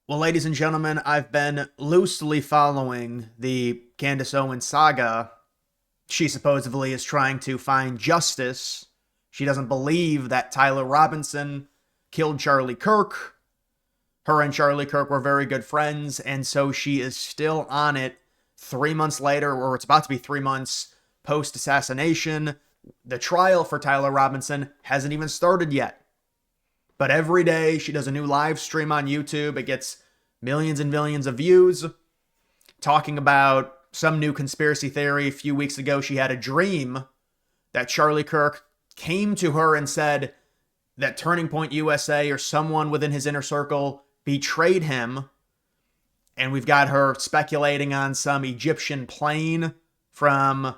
Well, ladies and gentlemen, I've been loosely following the Candace Owens saga. She supposedly is trying to find justice. She doesn't believe that Tyler Robinson killed Charlie Kirk. Her and Charlie Kirk were very good friends, and so she is still on it 3 months later, or it's about to be 3 months post assassination. The trial for Tyler Robinson hasn't even started yet. But every day she does a new live stream on YouTube. It gets millions and millions of views, talking about some new conspiracy theory. A few weeks ago, she had a dream that Charlie Kirk came to her and said that Turning Point USA or someone within his inner circle betrayed him. And we've got her speculating on some Egyptian plane from,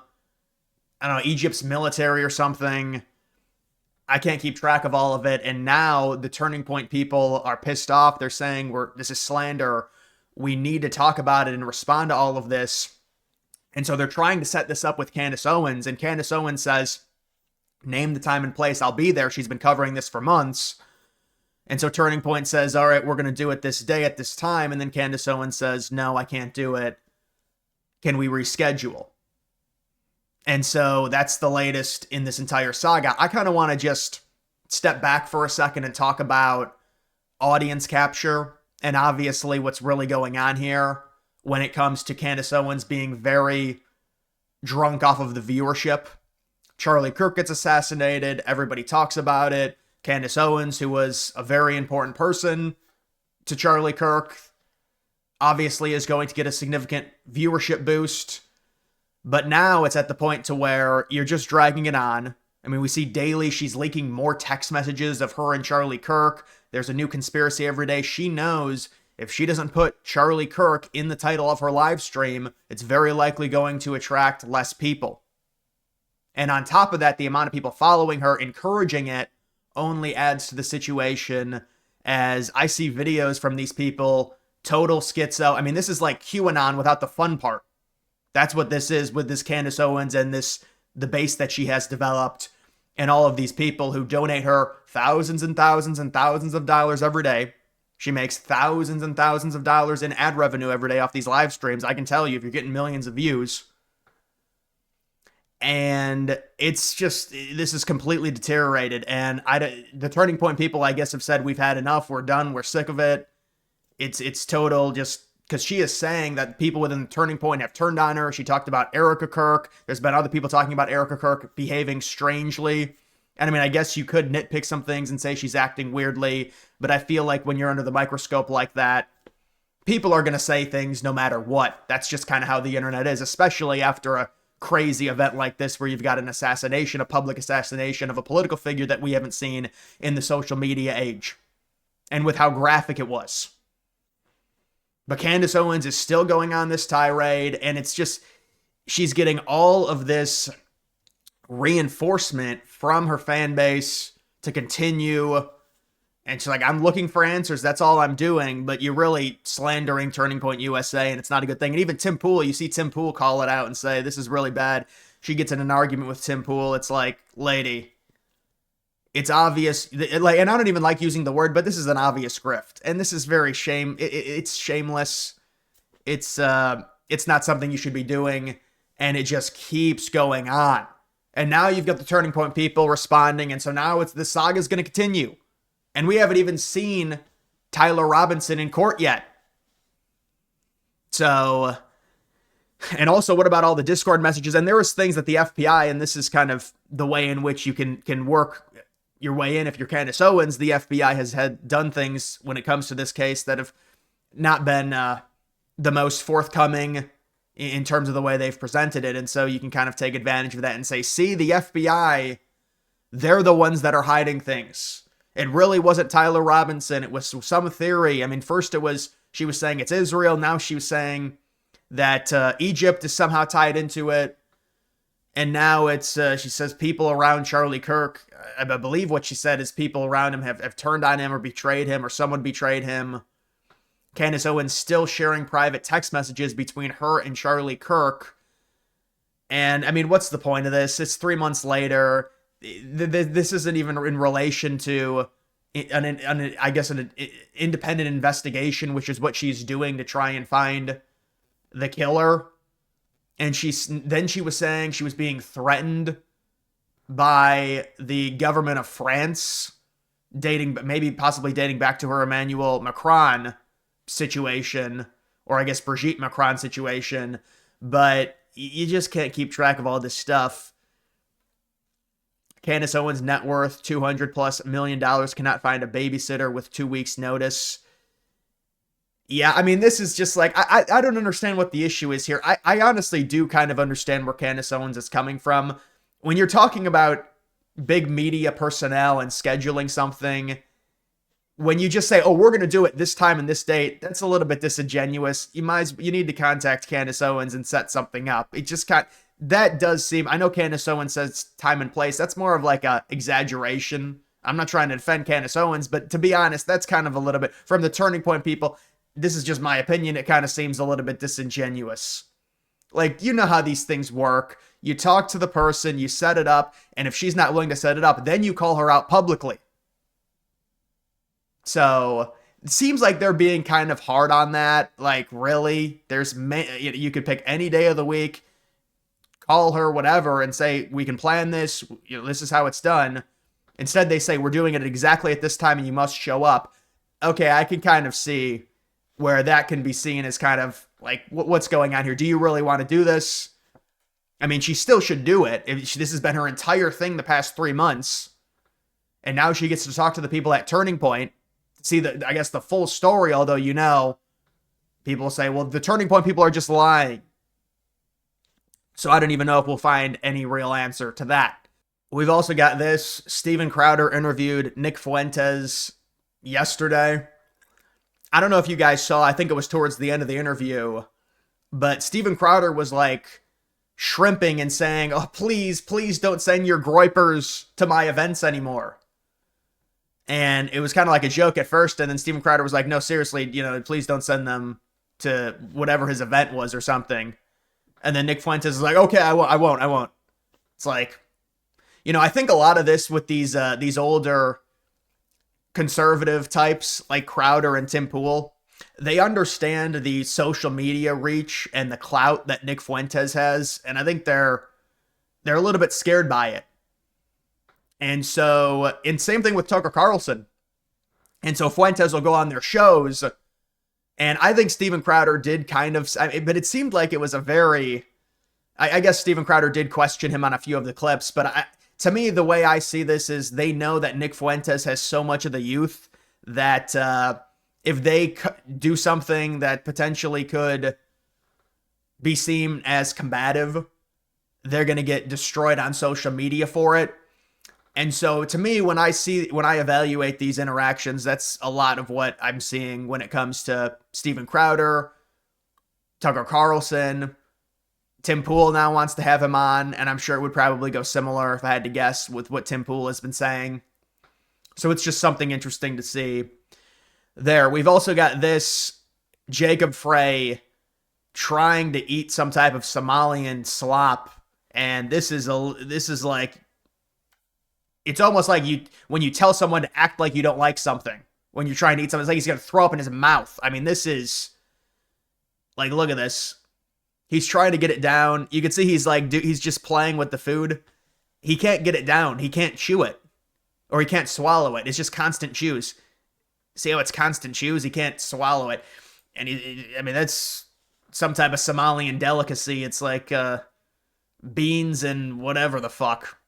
I don't know, Egypt's military or something. I can't keep track of all of it. And now the Turning Point people are pissed off. They're saying this is slander. We need to talk about it and respond to all of this. And so they're trying to set this up with Candace Owens. And Candace Owens says, name the time and place. I'll be there. She's been covering this for months. And so Turning Point says, all right, we're going to do it this day at this time. And then Candace Owens says, no, I can't do it. Can we reschedule? And so that's the latest in this entire saga. I kind of want to just step back for a second and talk about audience capture and obviously what's really going on here when it comes to Candace Owens being very drunk off of the viewership. Charlie Kirk gets assassinated. Everybody talks about it. Candace Owens, who was a very important person to Charlie Kirk, obviously is going to get a significant viewership boost. But now it's at the point to where you're just dragging it on. I mean, we see daily she's leaking more text messages of her and Charlie Kirk. There's a new conspiracy every day. She knows if she doesn't put Charlie Kirk in the title of her live stream, it's very likely going to attract less people. And on top of that, the amount of people following her, encouraging it, only adds to the situation. As I see videos from these people, total schizo. I mean, this is like QAnon without the fun part. That's what this is with this Candace Owens and the base that she has developed, and all of these people who donate her thousands and thousands and thousands of dollars every day. She makes thousands and thousands of dollars in ad revenue every day off these live streams. I can tell you, if you're getting millions of views. And it's just, this is completely deteriorated. And the Turning Point people, I guess, have said, we've had enough. We're done. We're sick of it. It's total just, because she is saying that people within the Turning Point have turned on her. She talked about Erica Kirk. There's been other people talking about Erica Kirk behaving strangely. And I mean, I guess you could nitpick some things and say she's acting weirdly, but I feel like when you're under the microscope like that, people are going to say things no matter what. That's just kind of how the internet is, especially after a crazy event like this where you've got an assassination, a public assassination of a political figure that we haven't seen in the social media age. And with how graphic it was. But Candace Owens is still going on this tirade, and it's just, she's getting all of this reinforcement from her fan base to continue. And she's like, I'm looking for answers. That's all I'm doing. But you're really slandering Turning Point USA, and it's not a good thing. And even Tim Pool, you see Tim Pool call it out and say, this is really bad. She gets in an argument with Tim Pool. It's like, lady, it's obvious, like, and I don't even like using the word, but this is an obvious grift, and this is very it's shameless. It's not something you should be doing, and it just keeps going on. And now you've got the Turning Point people responding, and so now the saga's going to continue, and we haven't even seen Tyler Robinson in court yet. So, and also, what about all the Discord messages? And there was things that the FBI, and this is kind of the way in which you can work your way in if you're Candace Owens. The FBI has done things when it comes to this case that have not been the most forthcoming in terms of the way they've presented it. And so you can kind of take advantage of that and say, see, the FBI, they're the ones that are hiding things. It really wasn't Tyler Robinson. It was some theory. I mean, first she was saying it's Israel. Now she was saying that Egypt is somehow tied into it. And now it's, she says people around Charlie Kirk, I believe what she said is people around him have turned on him or betrayed him or someone betrayed him. Candace Owens still sharing private text messages between her and Charlie Kirk. And I mean, what's the point of this? It's 3 months later. This isn't even in relation to I guess an independent investigation, which is what she's doing to try and find the killer. And she was saying she was being threatened by the government of France, possibly dating back to her Emmanuel Macron situation, or I guess Brigitte Macron situation. But you just can't keep track of all this stuff. Candace Owens' net worth, $200+ million, cannot find a babysitter with 2 weeks' notice. Yeah, I mean, this is just like, I don't understand what the issue is here. I honestly do kind of understand where Candace Owens is coming from. When you're talking about big media personnel and scheduling something, when you just say, oh, we're going to do it this time and this date, that's a little bit disingenuous. You need to contact Candace Owens and set something up. It just that does seem, I know Candace Owens says time and place. That's more of like a exaggeration. I'm not trying to defend Candace Owens, but to be honest, that's kind of a little bit, from the Turning Point people, this is just my opinion, it kind of seems a little bit disingenuous. Like, you know how these things work. You talk to the person, you set it up, and if she's not willing to set it up, then you call her out publicly. So it seems like they're being kind of hard on that. Like, really? You could pick any day of the week, call her, whatever, and say, we can plan this. This is how it's done. Instead, they say, we're doing it exactly at this time and you must show up. Okay, I can kind of see where that can be seen as kind of like, what's going on here? Do you really want to do this? I mean, she still should do it. This has been her entire thing the past 3 months. And now she gets to talk to the people at Turning Point, see I guess the full story, although, people say, well, the Turning Point people are just lying. So I don't even know if we'll find any real answer to that. We've also got this. Steven Crowder interviewed Nick Fuentes yesterday. I don't know if you guys saw, I think it was towards the end of the interview, but Steven Crowder was like shrimping and saying, oh, please don't send your groypers to my events anymore. And it was kind of like a joke at first, and then Steven Crowder was like, no, seriously, please don't send them to whatever his event was or something. And then Nick Fuentes is like, okay, I won't. It's like, I think a lot of this with these older conservative types like Crowder and Tim Pool, they understand the social media reach and the clout that Nick Fuentes has, and I think they're a little bit scared by it. And so, and same thing with Tucker Carlson. And so Fuentes will go on their shows, and I think Steven Crowder did kind of, but it seemed like it was a very, I guess Steven Crowder did question him on a few of the clips, but to me, the way I see this is they know that Nick Fuentes has so much of the youth that if they do something that potentially could be seen as combative, they're going to get destroyed on social media for it. And so to me, when I evaluate these interactions, that's a lot of what I'm seeing when it comes to Steven Crowder, Tucker Carlson. Tim Pool now wants to have him on, and I'm sure it would probably go similar if I had to guess with what Tim Pool has been saying. So it's just something interesting to see there. We've also got this Jacob Frey trying to eat some type of Somalian slop, and this is like, it's almost like when you tell someone to act like you don't like something when you're trying to eat something. It's like he's going to throw up in his mouth. I mean, this is like, look at this. He's trying to get it down. You can see he's just playing with the food. He can't get it down. He can't chew it. Or he can't swallow it. It's just constant chews. See how it's constant chews? He can't swallow it. And that's some type of Somalian delicacy. It's like beans and whatever the fuck.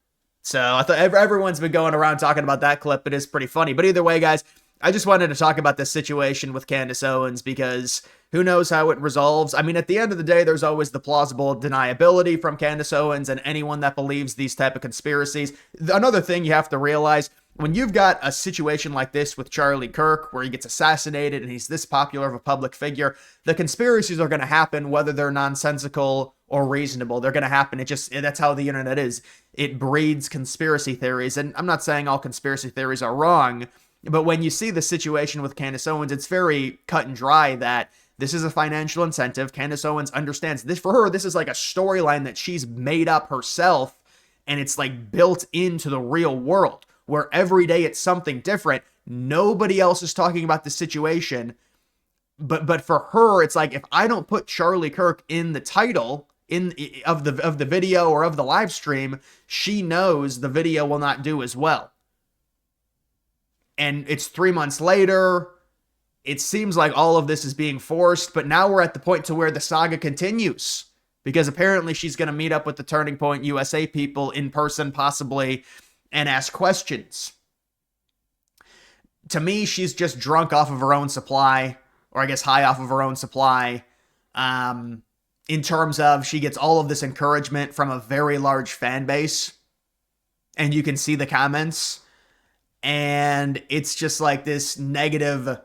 So I thought everyone's been going around talking about that clip. It is pretty funny. But either way, guys, I just wanted to talk about this situation with Candace Owens because who knows how it resolves. I mean, at the end of the day, there's always the plausible deniability from Candace Owens and anyone that believes these type of conspiracies. Another thing you have to realize, when you've got a situation like this with Charlie Kirk, where he gets assassinated and he's this popular of a public figure, the conspiracies are going to happen whether they're nonsensical or reasonable. They're going to happen. That's how the internet is. It breeds conspiracy theories. And I'm not saying all conspiracy theories are wrong, but when you see the situation with Candace Owens, it's very cut and dry that this is a financial incentive. Candace Owens understands this. For her, this is like a storyline that she's made up herself, and it's like built into the real world, where every day it's something different. Nobody else is talking about the situation. But for her, it's like, if I don't put Charlie Kirk in the title of the video or of the live stream, she knows the video will not do as well. And it's 3 months later. It seems like all of this is being forced, but now we're at the point to where the saga continues, because apparently she's going to meet up with the Turning Point USA people in person, possibly, and ask questions. To me, she's just drunk off of her own supply, or I guess high off of her own supply, in terms of she gets all of this encouragement from a very large fan base, and you can see the comments, and it's just like this negative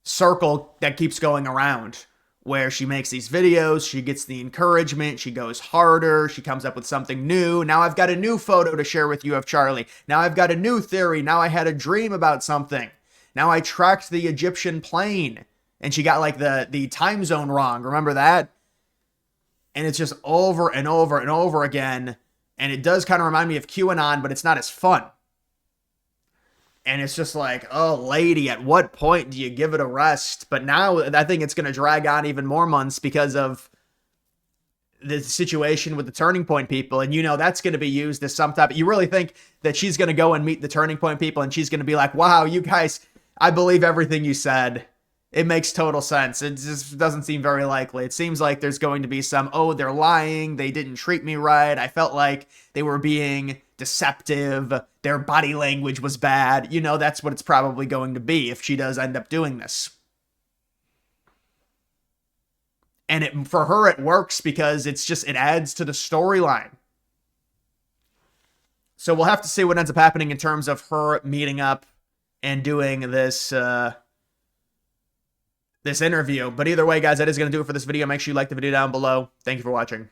circle that keeps going around, where she makes these videos, she gets the encouragement, she goes harder, she comes up with something new. Now I've got a new photo to share with you of Charlie. Now I've got a new theory. Now I had a dream about something. Now I tracked the Egyptian plane, and she got like the time zone wrong. Remember that? And it's just over and over and over again. And it does kind of remind me of QAnon, but it's not as fun. And it's just like, oh, lady, at what point do you give it a rest? But now I think it's going to drag on even more months because of the situation with the Turning Point people. And, that's going to be used as some type. You really think that she's going to go and meet the Turning Point people and she's going to be like, wow, you guys, I believe everything you said. It makes total sense. It just doesn't seem very likely. It seems like there's going to be some, oh, they're lying. They didn't treat me right. I felt like they were being deceptive. Their body language was bad. That's what it's probably going to be if she does end up doing this. And for her, it works because it adds to the storyline. So we'll have to see what ends up happening in terms of her meeting up and doing this interview. But either way, guys, that is going to do it for this video. Make sure you like the video down below. Thank you for watching.